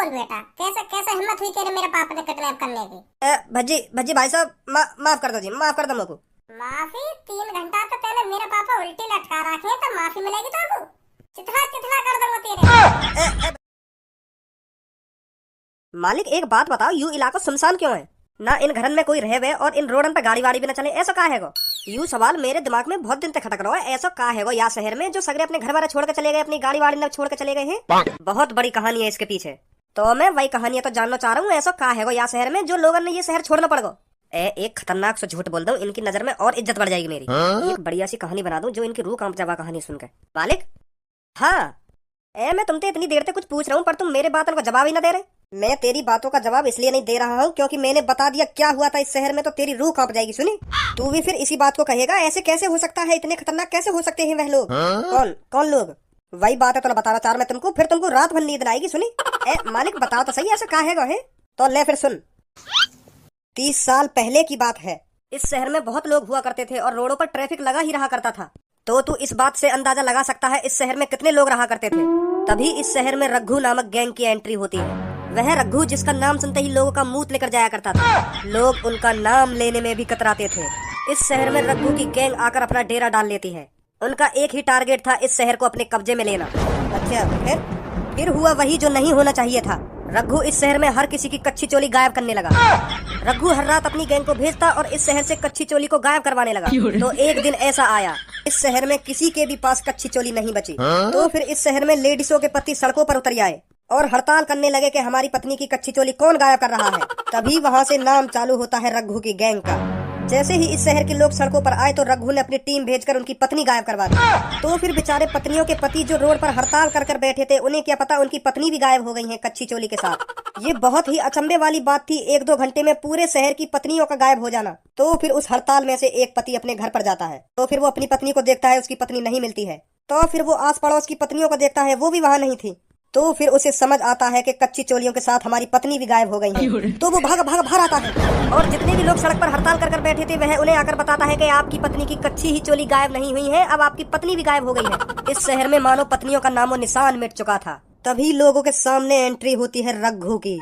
बोल बेटा, कैसे कैसे हिम्मत हुई तेरे मेरे पापा ने किडनैप करने की? भज्जी भज्जी भाई साहब, माफ कर दो जी, माफ कर दो मेरे को। माफी? 3 घंटा तो पहले मेरे पापा उल्टी लटका रखे हैं, तो माफी मिलेगी तो चिथड़ा चिथड़ा कर दूंगा तेरे। मालिक एक बात बताओ, यू इलाका सुनसान क्यों है? ना इन घरन में कोई रहे और इन रोडन पे गाड़ी वाड़ी भी ना चले, ऐसा का है गो? यू सवाल मेरे दिमाग में बहुत दिन तक खटक रहा है, ऐसा का है गो या शहर में जो सगरे अपने घर वाले छोड़ के चले गए, अपनी गाड़ी वाड़ी न छोड़ के चले गए हैं? बहुत बड़ी कहानी है इसके पीछे, तो मैं वही कहानी तो जानना चाह रहा हूँ। ऐसा का है गो या शहर में जो लोगों ने ये शहर छोड़ना पड़ गो? एक खतरनाक सा झूठ बोल दूं, इनकी नजर में और इज्जत बढ़ जाएगी मेरी। एक बढ़िया सी कहानी बना दूं जो इनकी रूह कांप जावा कहानी सुनकर। मालिक हाँ, मैं तुमसे इतनी देर से कुछ पूछ रहा हूँ पर तुम मेरे बातों का जवाब ही ना दे रहे। मैं तेरी बातों का जवाब इसलिए नहीं दे रहा हूँ क्योंकि मैंने बता दिया क्या हुआ था इस शहर में, तो तेरी रूह कांप जाएगी। सुनी, तू भी फिर इसी बात को कहेगा ऐसे कैसे हो सकता है, इतने खतरनाक कैसे हो सकते हैं वह लोग? कौन कौन लोग? वही बात है तो बताना चाह रहा मैं तुमको, फिर तुमको रात भर नींद आएगी। सुनी मालिक बताओ तो सही, ऐसा का है? तो ले फिर सुन। 30 साल पहले की बात है, इस शहर में बहुत लोग हुआ करते थे और रोडों पर ट्रैफिक लगा ही रहा करता था। तो तू इस बात से अंदाजा लगा सकता है इस शहर में कितने लोग रहा करते थे। तभी इस शहर में रघु नामक गैंग की एंट्री होती है। वह रघु जिसका नाम सुनते ही लोगों का मुंह लेकर जाया करता था, लोग उनका नाम लेने में भी कतराते थे। इस शहर में रघु की गैंग आकर अपना डेरा डाल लेती है। उनका एक ही टारगेट था, इस शहर को अपने कब्जे में लेना। अच्छा, फिर हुआ वही जो नहीं होना चाहिए था। रघु इस शहर में हर किसी की कच्ची चोली गायब करने लगा। रघु हर रात अपनी गैंग को भेजता और इस शहर से कच्ची चोली को गायब करवाने लगा। तो एक दिन ऐसा आया, इस शहर में किसी के भी पास कच्ची चोली नहीं बची। तो फिर इस शहर में लेडीजों के पति सड़कों पर उतर आए और हड़ताल करने लगे कि हमारी पत्नी की कच्ची चोली कौन गायब कर रहा है। तभी वहाँ से नाम चालू होता है रघु की गैंग का। जैसे ही इस शहर के लोग सड़कों पर आए तो रघु ने अपनी टीम भेजकर उनकी पत्नी गायब करवा दी। तो फिर बेचारे पत्नियों के पति जो रोड पर हड़ताल कर कर बैठे थे, उन्हें क्या पता उनकी पत्नी भी गायब हो गई है कच्ची चोली के साथ। ये बहुत ही अचंभे वाली बात थी, 1-2 घंटे में पूरे शहर की पत्नियों का गायब हो जाना। तो फिर उस हड़ताल में से एक पति अपने घर पर जाता है, तो फिर वो अपनी पत्नी को देखता है, उसकी पत्नी नहीं मिलती है। तो फिर वो आस पड़ोस की पत्नियों को देखता है, वो भी वहाँ नहीं थी। तो फिर उसे समझ आता है कि कच्ची चोलियों के साथ हमारी पत्नी भी गायब हो गई है। तो वो भाग भाग बाहर आता है और जितने भी लोग सड़क पर हड़ताल कर कर बैठे थे वह उन्हें आकर बताता है कि आपकी पत्नी की कच्ची ही चोली गायब नहीं हुई है, अब आपकी पत्नी भी गायब हो गई है। इस शहर में मानो पत्नियों का नामो निशान मिट चुका था। तभी लोगों के सामने एंट्री होती है रघु की।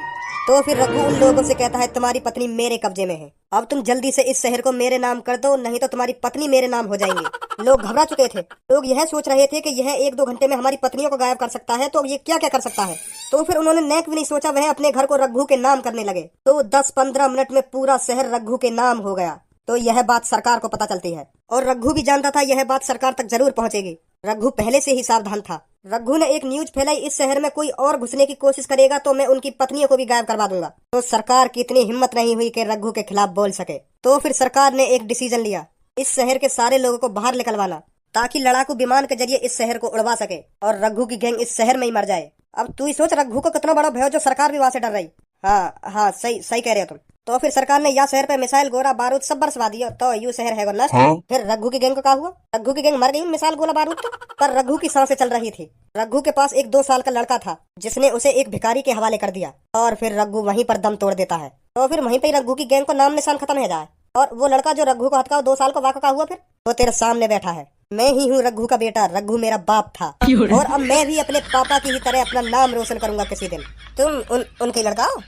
तो फिर रघु उन लोगों से कहता है, तुम्हारी पत्नी मेरे कब्जे में है, अब तुम जल्दी से इस शहर को मेरे नाम कर दो, नहीं तो तुम्हारी पत्नी मेरे नाम हो जाएंगी। लोग घबरा चुके थे, लोग यह सोच रहे थे कि यह 1-2 घंटे में हमारी पत्नियों को गायब कर सकता है, तो ये क्या क्या कर सकता है। तो फिर उन्होंने नेक भी नहीं सोचा, वह अपने घर को रघु के नाम करने लगे। तो 10-15 मिनट में पूरा शहर रघु के नाम हो गया। तो यह बात सरकार को पता चलती है और रघु भी जानता था यह बात सरकार तक जरूर पहुंचेगी। रघु पहले से ही सावधान था। रघु ने एक न्यूज फैलाई, इस शहर में कोई और घुसने की कोशिश करेगा तो मैं उनकी पत्नियों को भी गायब करवा दूंगा। तो सरकार की इतनी हिम्मत नहीं हुई कि रघु के खिलाफ बोल सके। तो फिर सरकार ने एक डिसीजन लिया, इस शहर के सारे लोगों को बाहर निकलवाना, ताकि लड़ाकू विमान के जरिए इस शहर को उड़वा सके और रघु की गैंग इस शहर में ही मर जाए। अब तू ही सोच, रघु को कितना बड़ा भय हो जो सरकार भी वहाँ से डर रही। हाँ, सही कह रहे हो तुम। तो फिर सरकार ने यह शहर पे मिसाइल, गोला बारूद सब बरसवा दिया, तो यू शहर है नष्ट। फिर रघु की गैंग को क्या हुआ? रघु की गैंग मर गई मिसाइल गोला बारूद तो, पर रघु की सांसें चल रही थी। रघु के पास एक 2 साल का लड़का था जिसने उसे एक भिखारी के हवाले कर दिया और फिर रघु वहीं पर दम तोड़ देता है। तो फिर वहीं पे रघु की गैंग को नाम निशान खत्म हो जाए। और वो लड़का जो रघु को हत्या 2 साल का वाक़ा हुआ, फिर वो तेरे सामने बैठा है। मैं ही हूँ रघु का बेटा, रघु मेरा बाप था और अब मैं भी अपने पापा की ही तरह अपना नाम रोशन करूंगा किसी दिन। तुम उनके लड़का हो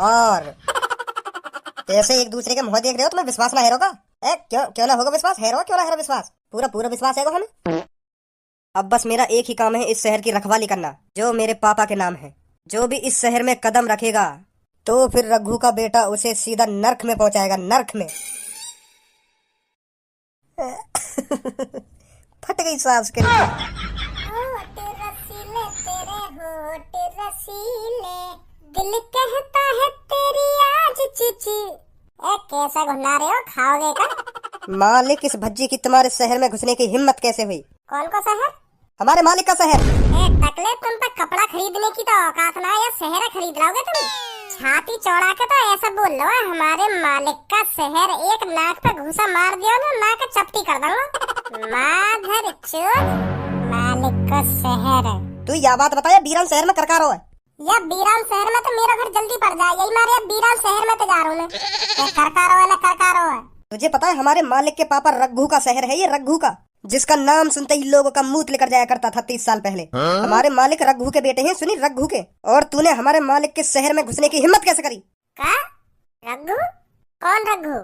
और ऐसे एक दूसरे के मुंह देख रहे हो, तुम्हें विश्वास ना हेरोगा? क्यों ना होगा विश्वास? हेरो क्यों ना हेरो विश्वास? पूरा विश्वास है हमें। अब बस मेरा एक ही काम है, इस शहर की रखवाली करना जो मेरे पापा के नाम है। जो भी इस शहर में कदम रखेगा तो फिर रघु का बेटा उसे सीधा नर्क में पहुंचाएगा, नर्क में। फट गई सांस के। दिल कहता है तेरी आज चिची। कैसा घुना रहे हो, खाओगे क्या? मालिक, इस भज्जी की तुम्हारे शहर में घुसने की हिम्मत कैसे हुई? कौन को शहर? हमारे मालिक का शहर। टकले, तुम तक कपड़ा खरीदने की तो औकात ना, या शहर खरीद लाओगे तुम? छाती चौड़ा के तो ऐसा बोल लो, हमारे मालिक का शहर, एक नाक पे घूसा मार दिया ना, नाक चपटी कर दूंगा। माधर चोद, मालिक का शहर है। तू यह बात बताया बीरान शहर में करकारो है? या बीरान शहर में तो मेरा घर जल्दी पड़ जाए, यही मारे बीरान शहर में तो जा रहा हूँ। करकारो है ना करकारो है। तुझे पता है हमारे मालिक के पापा रघु का शहर है ये, रघु का। जिसका नाम सुनते ही लोगों का मुंह लेकर जाया करता था 30 साल पहले। हमारे मालिक रघु के बेटे हैं, सुनी, रघु के। और तूने हमारे मालिक के शहर में घुसने की हिम्मत कैसे करी? का? रघु? कौन रघु?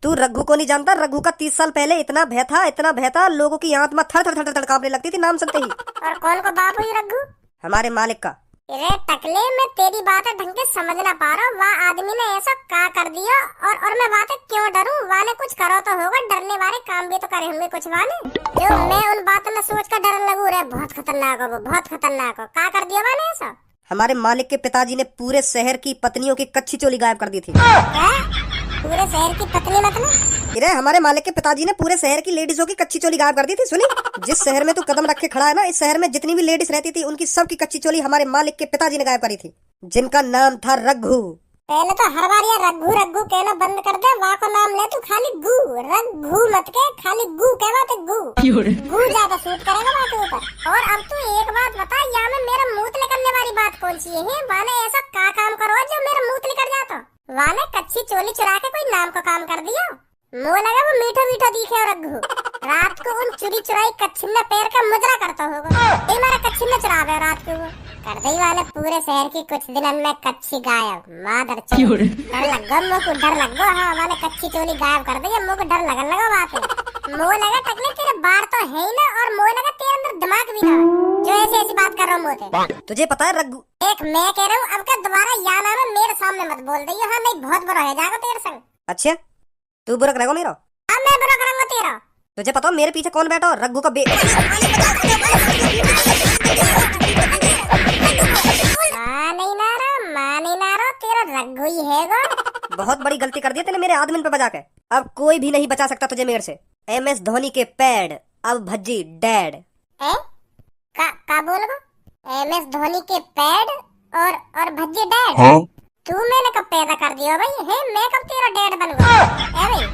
तू रघु को नहीं जानता? रघु का 30 साल पहले इतना भय था, लोगों की आत्मा थर थर थर थर कांपने लगती थी नाम सुनते ही। और कौन को बाप हुई रघु? हमारे मालिक का। अरे टकले, मैं तेरी बातें ढंग से समझ ना पा रहा हूँ। वह आदमी ने ऐसा का कर दिया और मैं बातें क्यों डरूं? वाले कुछ करो तो होगा, डरने वाले काम भी तो करे होंगे कुछ वाले, जो मैं उन बातों में सोच कर डरने लगूं। रे बहुत खतरनाक हो वो, बहुत खतरनाक हो। का कर दिया वाले ऐसा? हमारे मालिक के पिताजी ने पूरे शहर की पत्नियों की कच्ची चोली गायब कर दी थी। क्या? पूरे शहर की पत्नी मतलब? अरे हमारे मालिक के पिताजी ने पूरे शहर की लेडीजों की कच्ची चोली गायब कर दी थी। सुनी, जिस शहर में तू कदम रख के खड़ा है ना, इस शहर में जितनी भी लेडीज रहती थी उनकी सबकी कच्ची चोली हमारे मालिक के पिताजी ने गायब करी थी, जिनका नाम था रघु। पहले तो हर बार ये रघु रघु कहना बंद कर दे। वाह को नाम ले तू, खाली गु रघु मत के, खाली गु कहवा तो गु ज्यादा सूट करेगा बात ऊपर। और अब तू एक बात बता, यहाँ में मेरा मुंह निकलने वाली बात कौन सी है? वाले ऐसा का काम करो जो मेरा मुंह निकल जाता? वाले कच्ची चोली चुरा के कोई नाम का काम कर दिया? मुँह लगा वो मीठा मीठा दिखे रघु। रात को उन चुरी चुराई कच्छिन्ना पैर का मुजरा करता होगा। ये मेरा कच्छिन्ना चुरावे रात को वो कर दई वाले पूरे शहर की कुछ दिन में कच्ची गायब। मादर चोर, डर लगा मुझको, डर लगा। हाँ वाले कच्ची चोली गायब कर दी, मुझको डर लगने लगा बात है। मुँह लगा टकले, तेरे बार तो है ही ना, और मुँह लगा तेरे अंदर दिमाग भी ना, जो ऐसी ऐसी बात कर रहा हूँ मुँह। तुझे पता है रघु? एक मैं कह रहा हूँ, अब का दोबारा या नाम है मेरे सामने मत बोल दी। हाँ नहीं, बहुत बुरा है जाएगा तेरे संग। अच्छा, तू बुरा करेगा मेरा? अब मैं बुरा करूंगा तेरा। तुझे पता मेरे पीछे कौन बैठा हो? रघु का नहीं नारा तेरा रघु ही है। बहुत बड़ी गलती कर दी तूने मेरे आदमी पे बजा के। अब कोई भी नहीं बचा सकता तुझे मेरे से। MS धोनी के पैड, अब भज्जी डैड। का बोलोगे? MS धोनी के पैड और भज्जी डैड? हाँ? तू मैंने कब पैदा कर दिया भाई? है मैं कब तेरा डैड बन गया? है भाई,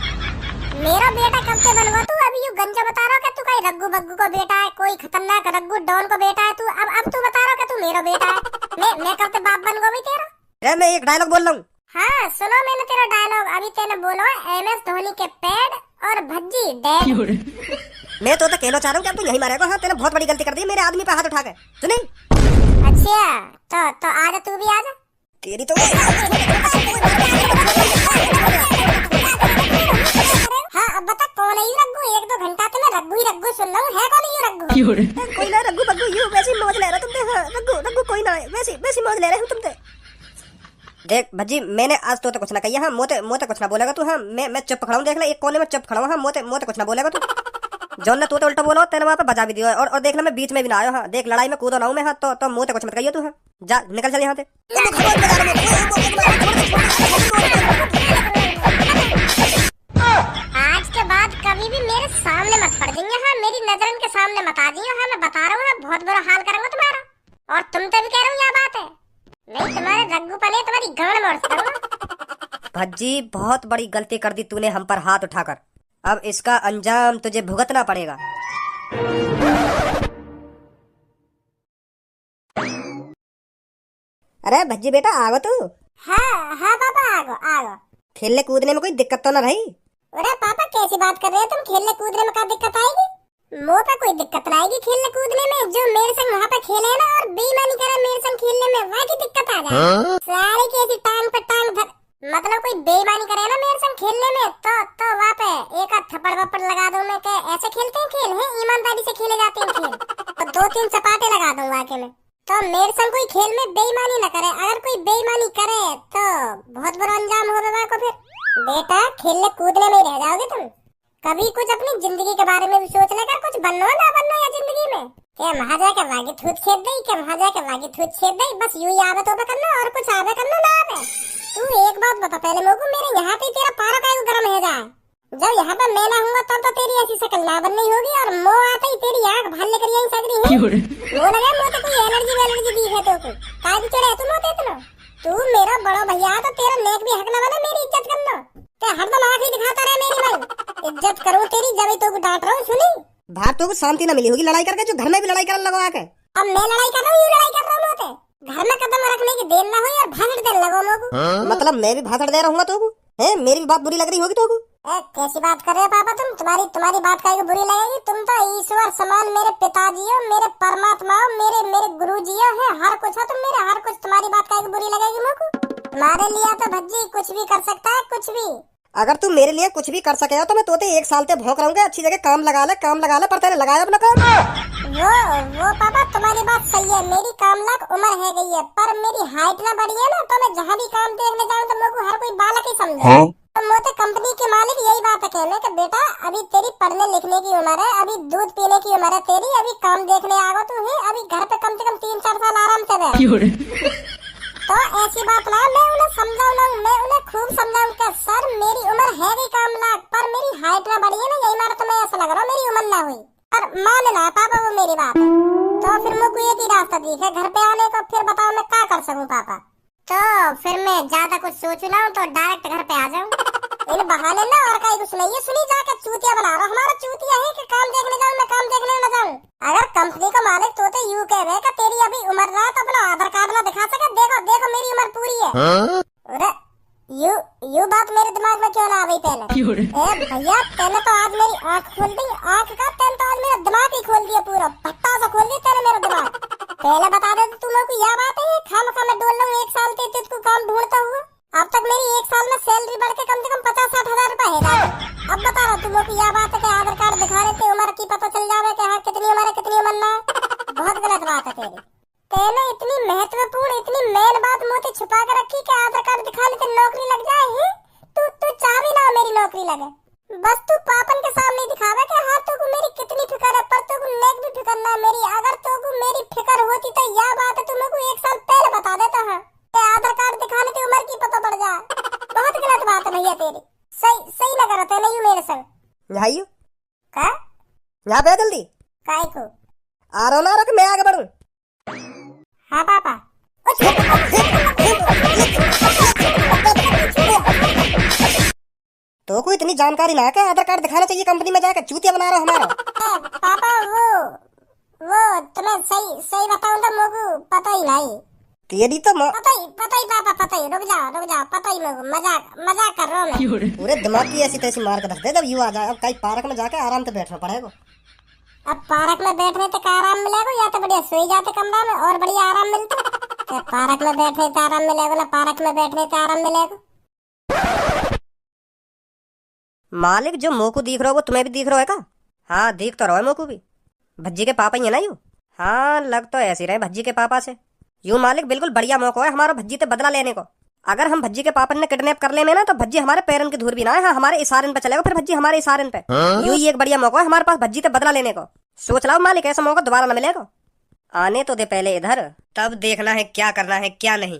मेरा बेटा कब से बन गया? तू अभी यू गंजा बता रहा है कि तू कहीं रघु बग्गू को बेटा है, कोई खतरनाक रघु डॉन को बेटा है। तू अब तू बता रहा है कि तू मेरा बेटा है। मैं कब से बाप बन गया भाई तेरा? अरे मैं एक डायलॉग बोल रहा हूँ। हाँ सुनो मैंने तेरा डायलॉग, अभी तेने बोला MS धोनी के पैड और भज्जी डैड। मैं तो कहना चाह रहा हूँ कि अब तू यही मारेगा। हाँ, तेने बहुत बड़ी गलती कर दी मेरे आदमी पे हाथ उठा के। सुनी? अच्छा तो आजा, तू भी आजा। तेरी तो हाँ अब बता कौन है ये रघु? 1-2 घंटा तो मैं रघु ही रघु सुन रहा हूँ। है कौन ये रघु? कोई ना रघु बग्गू, यू वैसी मौज ले रहा तुमने। हाँ, रघु कोई ना है, वैसी मौज ले रहे हो तुमने। देख भज्जी, मैंने आज तो कुछ ना कही। हाँ, मोते कुछ ना बोलेगा तू। हाँ, मैं चुप खड़ा हूँ। देख ले, एक कोने में चुप खड़ा हूँ। हाँ, मोते कुछ ना बोलेगा तू। जॉन ने तो उल्टा बोला, तेरे वहाँ पे बजा भी दिया। और देख ले, मैं बीच में भी ना आया। हाँ, देख लड़ाई में कूदा ना हूँ मैं। हाँ, तो मोते कुछ मत कहिए तू। हाँ, जा निकल चल यहाँ से। आज के बाद कभी भी मेरे सामने मत पड़ जाइए। हाँ, मेरी नजरन के सामने मत आ जाइए। हाँ, मैं बता रहा हूँ, मैं बहुत बुरा हाल करूंगा तुम्हारा। और तुम तो भी कह रहा हूँ यह बात है, नहीं तुम्हारे रघु पने तुम्हारी गांड मोड़ दूंगा। भज्जी, बहुत बड़ी गलती कर दी तूने हम पर हाथ उठाकर। अब इसका अंजाम तुझे भुगतना पड़ेगा। अरे भज्जी बेटा, आगो तू। हाँ पापा, आगो। खेलने कूदने में कोई दिक्कत तो ना रही? अरे पापा कैसी बात कर रहे हो तुम? खेलने कूदने में क्या दिक्कत आएगी? मुँह पे कोई दिक्कत ना आएगी खेलने कूदने में। जो मेरे संग वहाँ पे खेले ना और बेईमानी करे मेरे संग खेलने में, वहाँ की दिक्कत आ जाए। सारी कैसी टांग पे टांग धर, मतलब कोई बेईमानी करे ना मेरे संग खेलने में, तो वहाँ पे एक आध थप्पड़ वप्पड़ लगा दूं मैं। के ऐसे खेलते हैं खेल? है ईमानदारी से खेले जाते हैं खेल? तो 2-3 चपाटे लगा दूं वाके में। तो मेरे संग कोई खेल में बेईमानी न करे। अगर कोई बेईमानी करे तो बहुत बुरा अंजाम होगा वहाँ को। फिर बेटा खेलने कूदने में ही रह जाओगे तुम। कभी कुछ अपनी जिंदगी के बारे में भी सोच लेकर कुछ बनना ना बनना या जिंदगी में। क्या वहाँ जाके वागी थूत छेद दई, क्या वहाँ जाके वागी थूत छेद दई, बस यूं ही आवे तो करना और कुछ आवे करना ना आवे। तू एक बात बता पहले मेरे को, मेरे यहाँ पे तेरा पारा का गर्म है जाए। जब यहाँ पे मैं ना हूँगा तब तो तेरी ऐसी शक्ल ना बननी होगी, और मो आते ही तेरी आँख भाल लेकर यहीं सगरी है। वो लगा मुझे कोई एलर्जी दी है तो काय भी चढ़े तुम होते इतना। तू मेरा बड़ा भैया तो तेरा नेक भी हक ना बना मेरी इज्जत करना। ते हरदम आँख ही दिखाता रहे मेरी भाई। इज्जत करूँ तेरी जब तो डांट रहा हूँ। सुनी बाप, तो शांति ना मिली होगी लड़ाई करके, जो घर में भी लड़ाई करने लगा आके। अब मैं लड़ाई कर रहा हूँ, ये लड़ाई कर रहा हूँ। मोते घर में कदम रखने की देर ना हुई और भाषण देने लगो मोको। मतलब मैं भी भाषण दे रहा हूँ तो? है मेरी भी बात बुरी लग रही होगी तो? कैसी बात कर रहे हो पापा तुम? तुम्हारी तुम्हारी बात काहे को बुरी लगेगी? तुम तो ईश्वर समान मेरे पिताजी हो, मेरे परमात्मा हो, मेरे मेरे गुरुजी हो, है हर कुछ हो तुम मेरे, हर कुछ। तुम्हारी बात काहे को बुरी लगेगी मुझको? तुम्हारे लिए तो भज्जी कुछ भी कर सकता है, कुछ भी। अगर तू मेरे लिए कुछ भी कर सके हो तो मैं तोते 1 साल से भौंक रहूंगा। अच्छी जगह काम लगा ले, काम लगा ले, पर तेरे लगाया अपना काम। वो पापा तुम्हारी बात सही है, मेरी काम लाख उम्र है गई है, पर मेरी हाइट ना बढ़ी है ना, तो मैं जहाँ भी काम देखने जाऊँ तो मेरे को हर कोई बालक ही समझे। तो मोटे कंपनी के मालिक यही बात है कहने कि बेटा अभी तेरी पढ़ने लिखने की उम्र है, अभी दूध पीने की उम्र है तेरी, अभी काम देखने आगो तू है, अभी घर पे कम से कम 3-4 साल आराम से रह। तो ऐसी बात ना, मैं उन्हें समझाऊंगा, मैं उन्हें खूब समझाऊंगा सर मेरी उम्र है गई काम लाख, पर मेरी हाइट ना बढ़ी है ना, यही मारा तो मैं ऐसा लग रहा मेरी उम्र ना हुई। पर मान ना पापा वो मेरी बात है। तो फिर मुझको एक ही रास्ता दिखे घर पे आने का, फिर बताओ मैं क्या कर सकूं पापा? तो फिर मैं ज्यादा कुछ सोचू ना तो डायरेक्ट घर पे आ जाऊं। इन बहाने ना और कहीं कुछ नहीं है, सुनी जाकर चूतिया बना रहा हमारा चूतिया है कि काम देखने जाऊं, मैं काम देखने न जाऊं। अगर कंपनी का मालिक तो यूं कह रहे कि तेरी अभी उम्र ना, तो अपना आधार कार्ड ना दिखा सके, देखो देखो मेरी उम्र पूरी है। अरे यू बात मेरे दिमाग में क्यों ना आ गई पहले? ए भैया तेने तो आज मेरी आँख खोल दी, आँख का तेने तो आज मेरा दिमाग ही खोल दिया, पूरा भट्टा सा खोल दिया तेने मेरा दिमाग। पहले बता दे तुम लोग को यह बात है, खामखा मैं डोल रहा हूँ 1 साल से तुझको काम ढूंढता हुआ। अब तक मेरी 1 साल में सैलरी बढ़ के कम से कम 50-60 हजार रुपए है। अब बता रहा तुम लोग को यह बात है कि आधार कार्ड दिखा रहे थे उम्र की पता चल जावे कि हाँ कितनी उम्र है कितनी उम्र ना। बहुत गलत बात है तेरी। तेने इतनी महत्वपूर्ण इतनी मेन बात मुँह से छुपा कर रखी कि आधार कार्ड दिखाने से नौकरी लग जाए ही। तू चाह भी ना मेरी नौकरी लगे, बस तू पापन के सामने दिखावे कि हाँ तुमको मेरी कितनी फिक्र है, पर तुमको नेक भी फिक्र ना मेरी। अगर तुमको मेरी फिक्र होती तो यह बात है तुमको 1 साल पहले बता देता है। आधार कार्ड दिखाने की उम्र की पता पड़ जाए। बहुत गलत बात है भैया तेरी, सही लग रहा था नहीं मेरे संग। यहाँ का यहाँ पे जल्दी काय को आ रहा ना, मैं आगे बढ़ूं। हाँ पापा। तो कोई इतनी जानकारी ना है कि आधार कार्ड दिखाना चाहिए कंपनी में जाकर चूतिया बना रहा हमारा। पापा वो तुम्हें सही बताऊं तो मुझको पता ही नहीं। तेरी तो पता ही पापा पता ही। रुक जाओ पता ही मुझको, मजाक कर रहा हूँ मैं। पूरे दिमाग की ऐसी तैसी मार कर रख दे जब यू आ जाए। अब कहीं पार्क में जाके आराम से बैठना पड़ेगा। अब पार्क में बैठने तक आराम मिलेगा या तो बढ़िया सोई जाते कमरा में और बढ़िया आराम मिलता। पार्क में बैठने से आराम मिलेगा ना पार्क में बैठने से आराम मिलेगा। मालिक जो मोकू दिख रहा हो वो तुम्हें भी दिख रहा है का? हाँ दिख तो रहा है मोकू भी। भज्जी के पापा ही है ना यू? हाँ लग तो ऐसे रहे भज्जी के पापा से। यूं मालिक बिल्कुल बढ़िया मौका है हमारा भज्जी से बदला लेने को। अगर हम भज्जी के पापा ने किडनैप कर ले में ना तो भज्जी हमारे पैरन की धूल भी ना है। हाँ, हमारे इशारे पे चलेगा फिर भज्जी हमारे इशारे पे। यूं ही एक बढ़िया मौका है हमारे पास भज्जी से बदला लेने को। सोच लाओ मालिक ऐसा मौका दोबारा न मिलेगा। आने तो दे पहले इधर, तब देखना है क्या करना है क्या नहीं।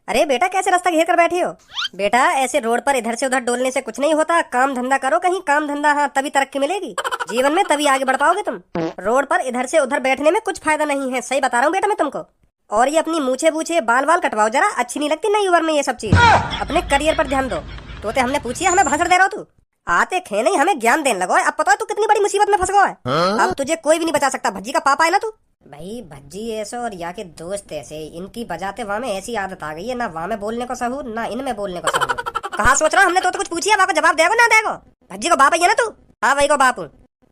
अरे बेटा कैसे रास्ता घेर कर बैठे हो? बेटा ऐसे रोड पर इधर से उधर डोलने से कुछ नहीं होता। काम धंधा करो कहीं, काम धंधा, हाँ तभी तरक्की मिलेगी जीवन में, तभी आगे बढ़ पाओगे तुम। रोड पर इधर से उधर बैठने में कुछ फायदा नहीं है, सही बता रहा हूँ बेटा मैं तुमको। और ये अपनी मूछे बूछे बाल बाल कटवाओ जरा, अच्छी नहीं लगती नई उम्र में ये सब चीज। अपने करियर पर ध्यान दो। तो हमने पूछी हमें भाषण दे रहा हो तू? आते खे नहीं हमें ज्ञान देने लगो। अब पता है तू कितनी बड़ी मुसीबत में फंस गया है। अब तुझे कोई भी नहीं बचा सकता। भज्जी का पापा है ना तू। भाई भज्जी ऐसे और या के दोस्त ऐसे, इनकी बजाते वहाँ में ऐसी आदत आ गई है, ना वहाँ में बोलने को सहूर ना इनमें बोलने को सहूर। कहाँ सोच रहा हूँ हमने तो कुछ पूछी है, वहाँ को जवाब देगो ना देगो? भज्जी को बाप है ना तू? हाँ भाई को बाप हूँ।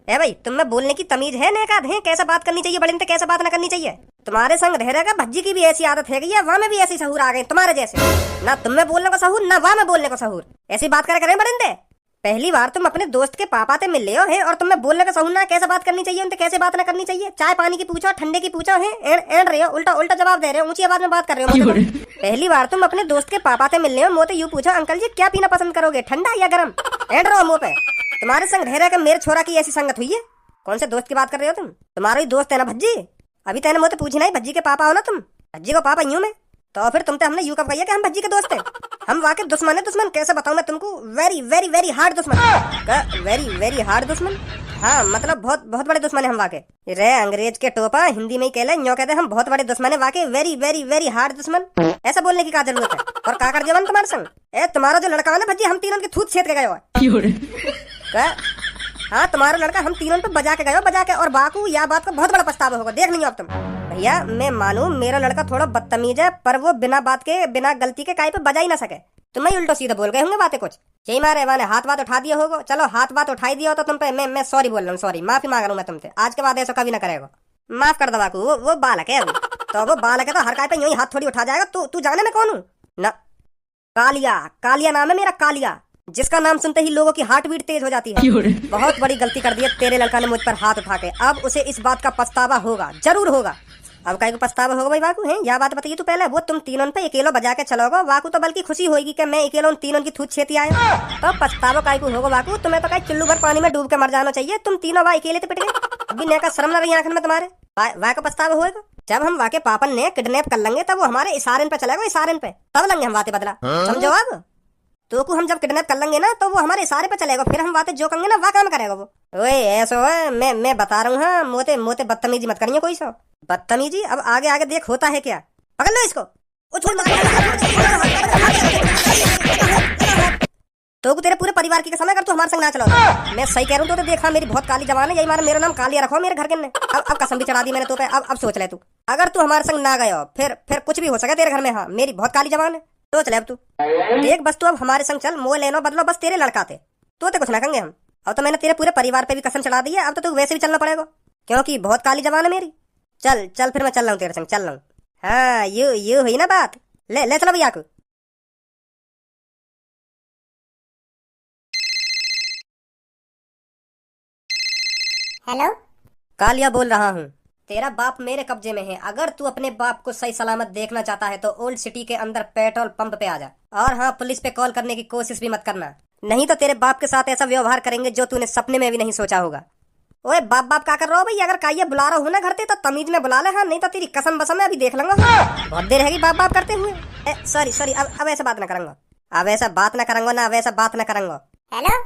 ए भाई तुम में बोलने की तमीज है नेकाद है? कैसे बात करनी चाहिए बड़े कैसे बात न करनी चाहिए? तुम्हारे संग रह रहेगा भज्जी की भी ऐसी आदत है गई है, वहाँ में भी ऐसी सहूर आ गए तुम्हारे जैसे। ना तुम में बोलने को सहूर ना वहाँ में बोलने को सहूर। ऐसी बात करें बड़े। पहली बार तुम अपने दोस्त के पापा से मिल रहे हो है और तुम्हें बोलने का सहूर ना कैसे बात करनी चाहिए उनसे, कैसे बात ना करनी चाहिए। चाय पानी की पूछो ठंडे की पूछो है एंड रहे हो, उल्टा जवाब दे रहे हो, ऊंची आवाज में बात कर रहे हो। पहली बार तुम अपने दोस्त के पापा से मिल रहे हो, मोते यूं पूछो अंकल जी क्या पीना पसंद करोगे, ठंडा या गर्म? एंड रहो मुंह पे। तुम्हारे संग रह रहे मेरे छोरा की ऐसी संगत हुई है। कौन से दोस्त की बात कर रहे हो तुम? तुम्हारा ही दोस्त है ना भज्जी। अभी तेने मुझे पूछी नहीं भज्जी के पापा हो ना तुम? भज्जी को पापा यूं में तो फिर तुमसे हमने यूं कब कही कि हम भज्जी के दोस्त हैं? हम वाकई दुश्मन है। दुश्मन कैसे बताऊं मैं तुमको? वेरी वेरी वेरी हार्ड दुश्मन। वेरी वेरी हार्ड दुश्मन? हाँ मतलब बहुत बड़े दुश्मन है हम वाकई। रे अंग्रेज के टोपा हिंदी में ही कहले यूं कहते हम बहुत बड़े दुश्मन है वाकई। वेरी वेरी वेरी हार्ड दुश्मन। ऐसा बोलने की क्या जरूरत है? और का कर जवान तुम्हारे संग? ए तुम्हारा जो लड़का है ना भज्जी, हम तीनों की थूत छेद के गए हो। हाँ तुम्हारा लड़का हम तीनों पे बजा के गए हो, बजा के। और बाकू या बात का बहुत बड़ा पछतावा होगा, देख नहीं अब तुम। भैया मैं मानू मेरा लड़का थोड़ा बदतमीज है, पर वो बिना बात के बिना गलती के काई पे बजा ही ना सके। तुम्हें उल्टो सीधा बोल गए होंगे बातें कुछ। यही मारे मैंने हाथ बात उठा दिया होगा। चलो हाथ बात उठाई दिया हो तो तुम पे मैं सॉरी बोल रहा हूँ, सॉरी, माफी मांग रहा हूँ मैं तुमसे। आज के बाद ऐसा कभी ना करेगा। माफ कर दो बाकू, वो बालक है अभी। तो वो बालक है तो हर काय पे यूं ही हाथ थोड़ी उठा जाएगा। तू तू जाने मैं कौन हूँ ना। कालिया, कालिया नाम है मेरा, कालिया, जिसका नाम सुनते ही लोगों की हार्ट बीट तेज हो जाती है। बहुत बड़ी गलती कर दी है तेरे लड़का ने मुझ पर हाथ उठा के। अब उसे इस बात का पछतावा होगा, जरूर होगा। अब काय को पछतावा होगा भाई वाकू है? यह बात बताइए तू पहले, वो तुम तीनों पे अकेलो बजा के चलोगे। वाकू तो बल्कि खुशी होगी कि मैं अकेलो उन तीनों की थूत छेती आया। तो पछतावा काय को होगा वाकू? तुम्हें तो कहीं चुल्लू भर पानी में डूब के मर जाना चाहिए। तुम तीनों भाई अकेले तो पिट गए, अभी ने का शर्म न रही आंखन में तुम्हारे। वाह का पछतावा होगा जब हम वाके पापन ने किडनैप कर लेंगे, तब वो हमारे इशारे पे चलेगा, इशारे पे तब लेंगे हम बातें बदला। समझो अब तो को हम जब किडनैप कर लेंगे ना, तो वो हमारे इशारे पे चलेगा, फिर हम बातें जो करेंगे ना वह काम करेगा वो। ओए ऐसा है, मैं बता रहा हूँ। हाँ, मोते मोते बदतमीजी मत करिए कोई सा बदतमीजी। अब आगे आगे देख होता है क्या। पकड़ लो इसको। तो तेरे पूरे परिवार की कसम है अगर तू हमारे संग ना चलो। मैं सही कह रहा हूँ तो देखा मेरी बहुत काली जवान है, यही मारा मेरा नाम कालिया रखो मेरे घर के ने। अब कसम भी चढ़ा दी मैंने तो पे। अब सोच ले तू, अगर तू हमारे संग ना गया फिर कुछ भी हो सके तेरे घर में। हाँ, मेरी बहुत काली जवान है, तो चले अब तू देख। बस तू अब हमारे संग चल, मोह लेनो बदलो बस तेरे लड़का थे तो कुछ ना कहेंगे हम। अब तो मैंने तेरे पूरे परिवार पे भी कसम चढ़ा दी है। अब तो तू वैसे भी चलना पड़ेगा क्योंकि बहुत काली जवान है मेरी। चल चल फिर मैं चल रहा हूँ तेरे संग, चल रहा हूँ। हाँ यू हुई ना बात। ले चलो भैया को। हेलो, कालिया बोल रहा हूँ। तेरा बाप मेरे कब्जे में है। अगर तू अपने बाप को सही सलामत देखना चाहता है तो ओल्ड सिटी के अंदर पेट्रोल पंप पे आ जा। और हाँ, पुलिस पे कॉल करने की कोशिश भी मत करना, नहीं तो तेरे बाप के साथ ऐसा व्यवहार करेंगे जो तूने सपने में भी नहीं सोचा होगा। ओए बाप बाप क्या कर रहा हो भाई? अगर काइया बुला रहा हूँ ना घर पे तो तमीज में बुला ले। हाँ, नहीं तो तेरी कसम बसम में अभी देख लूंगा। बहुत देर है बाप बाप करते हुए। सॉरी अब ऐसा बात ना करूंगा, अब ऐसा बात ना करूंगा ना, अब ऐसा बात ना करूंगा। हेलो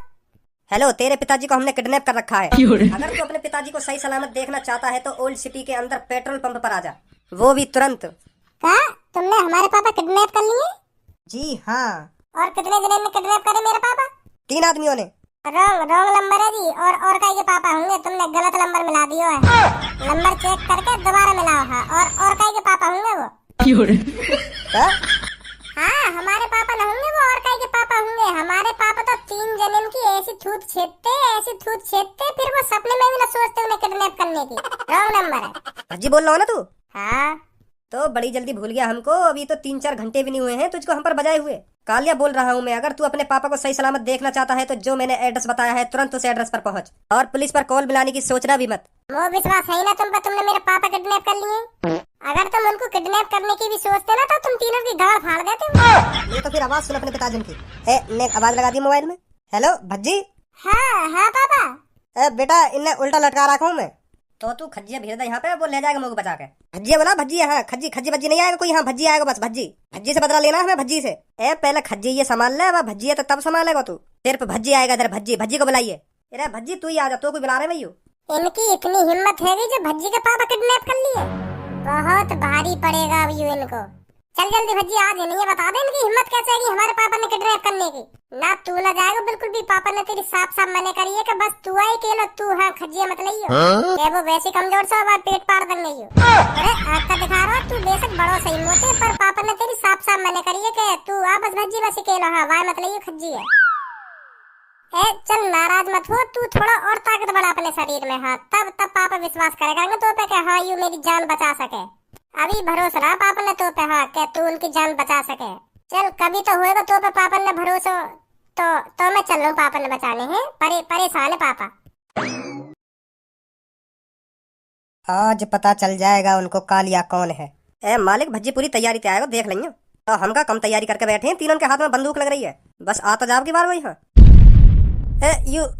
हेलो, तेरे पिताजी को हमने किडनैप कर रखा है। अगर तू अपने पिताजी को सही सलामत देखना चाहता है तो ओल्ड सिटी के अंदर पेट्रोल पंप पर आ जा, वो भी तुरंत। क्या तुमने हमारे पापा किडनैप कर लिए? जी हाँ। और कितने जने ने किडनैप करे मेरे पापा? 3 आदमियों ने। रॉन्ग नंबर है जी। और कई के पापा होंगे, तुमने गलत नंबर मिला दिया है। नंबर चेक करके दोबारा मिलाओ। हाँ, और कई के पापा होंगे वो। क्या? हाँ, हमारे पापा न होंगे वो, और कई के पापा होंगे। हमारे पापा तो 3 जन्म की ऐसी थूत छेदते फिर वो सपने में भी न सोचते उन्हें किडनैप करने की। रॉन्ग नंबर है। अजी बोल रहा हो ना तू? हाँ तो बड़ी जल्दी भूल गया हमको। अभी तो 3-4 घंटे भी नहीं हुए हैं तुझको हम पर बजाए हुए। कालिया बोल रहा हूँ मैं। अगर तू अपने पापा को सही सलामत देखना चाहता है तो जो मैंने एड्रेस बताया है तुरंत उस एड्रेस पर पहुंच, और पुलिस पर कॉल मिलाने की सोचना भी मत। वो विश्वास है ही ना तुम पर, तुमने मेरे पापा किडनैप कर लिए। अगर तुम उनको किडनैप करने की भी सोचते ना तो तुम तीनों की गाड़ फाड़ देते। ये तो फिर आवाज सुन अपने पिताजी की। ने आवाज लगा दी मोबाइल में। हेलो भज्जी। हाँ पापा। बेटा इन्हें उल्टा लटका रखा हूँ मैं, तो तू खज्जिया भेज दे यहाँ पे, वो ले जाएगा मुझे बचा के। भज्जिया बोला, भज्जी। हाँ, खज्जी भज्जी नहीं आएगा कोई। हाँ, भज्जी आएगा बस। भज्जी से बदला लेना है हमें, भज्जी से। पहले खज्जी ये संभाल ले, अब भज्जी है तो तब संभालेगा तू। सिर्फ भज्जी आएगा इधर। भज्जी को बुलाइए। अरे भज्जी तू ही आ जा, तो कोई बुला रहे भैया। इनकी इतनी हिम्मत है जो भज्जी के पापा किडनैप कर लिए। बहुत भारी पड़ेगा अब यू इनको। चल जल्दी भज्जी आ जाए, नहीं बता दे इनकी हिम्मत कैसे है कि हमारे पापा ने किडनैप करने की। ना तू ना जाएगा बिल्कुल भी। पापा ने तेरी साफ मना करी है कि बस तू आई केलो तू। हाँ, खज्जिया मत लइयो। क्या वो वैसे कमजोर सा अब पेट पाड़ देंगे यू। अरे आग का दिखा रहा तू बेशक बड़ो सही मोते, पर पापा ने तेरी साफ मना करी है कि तू आ बस भज्जी बस केलो। हाँ, वाय मत लइयो, खज्जी है। चल नाराज मत हो, तू थोड़ा और ताकत बढ़ा अपने शरीर में। हाँ, तब पापा विश्वास करेगा तो पे हाँ यू मेरी जान बचा सके। अभी भरोसा रहा पापा ने तो पे। हाँ, क्या तू उनकी जान बचा सके। चल कभी तो होएगा तो पे पापा ने भरोसा। तो मैं चल रहा हूँ पापा ने बचाने हैं। परेशान है पापा। आज पता चल जाएगा उनको कालिया कौन है। मालिक भज्जी पूरी तैयारी ते आएगा, देख लेंगे। तो हम का कम तैयारी करके बैठे हैं, तीनों के हाथ में बंदूक लग रही है। बस आ तो जाओ की बार वही। हाँ,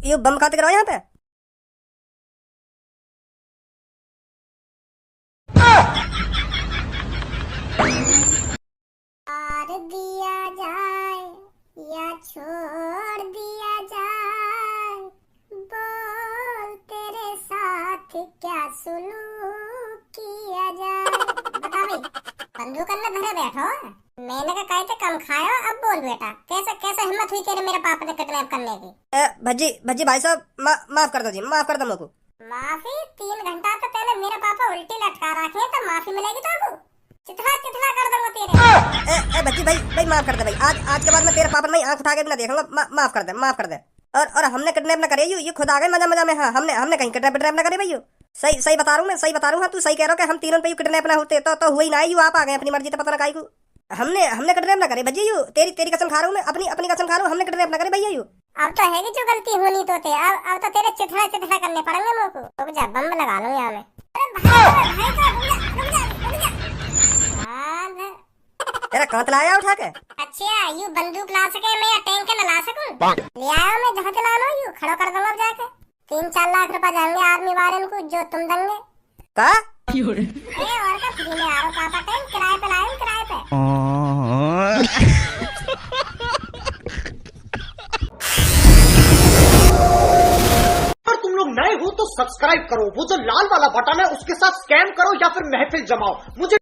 यू बम खाते कराओ यहाँ पे। मार दिया जाए या छोड़ दिया जाए, बोल तेरे साथ क्या सुलूक किया जाए। बता भाई, बंदूक अंदर धरे बैठो। मैंने का कहे थे कम खाओ। अब बोल बेटा, कैसे हिम्मत हुई तेरे मेरे पापा ने किडनैप करने की? भज्जी भाई साहब माफ कर दो जी, माफ कर दो मुझको। माफी? 3 घंटा तो पहले मेरे पापा उल्टी लटका रखे हैं तो माफी मिलेगी तो? चिथड़ा चिथड़ा कर दूंगा तेरे। ए बच्ची भाई माफ कर दे भाई, आज के बाद मैं तेरे पापा नहीं आंख उठा के भी ना देखूंगा। माफ कर दे। और हमने किडनैप ना करे ये खुद आ गए मजा में। हाँ हमने कहीं किडनैप ना करे भाई। सही बता रहा हूँ। हाँ तू सही कह रहा हो कि हम तीनों पे यू किडनैप ना होते तो हुआ ही ना। यू आप आ गए अपनी मर्जी से, पता ना काई को। हमने किडनैप ना करे भैया। यू तेरी कसम खा रहा हूँ मैं, अपनी कसम खा रहा हूँ। हमने किडनैप ना करे भैया यू। अब तो है कि जो गलती होनी तो थे, अब तो तेरे चिथड़ा चिथड़ा करने पड़ेंगे मेरे को। रुक जा, बम लगा लूं यहाँ में। अरे भाई तो रुक जा। तेरा कांत लाया उठा के। अच्छा यू बंदूक ला सके मैं या टैंक ना ला सकूं? ले आया मैं जहाँ चला लो, यू खड़ा कर दूंगा जाके। 3-4 लाख रुपए जाएंगे आर्मी वाले को जो तुम देंगे का। और का फ्री में आ रहा पापा, टैंक किराए पे लाए किराए पे। अगर तुम लोग नए हो तो सब्सक्राइब करो, वो जो लाल वाला बटन है उसके साथ स्कैम करो या फिर महफिल जमाओ। मुझे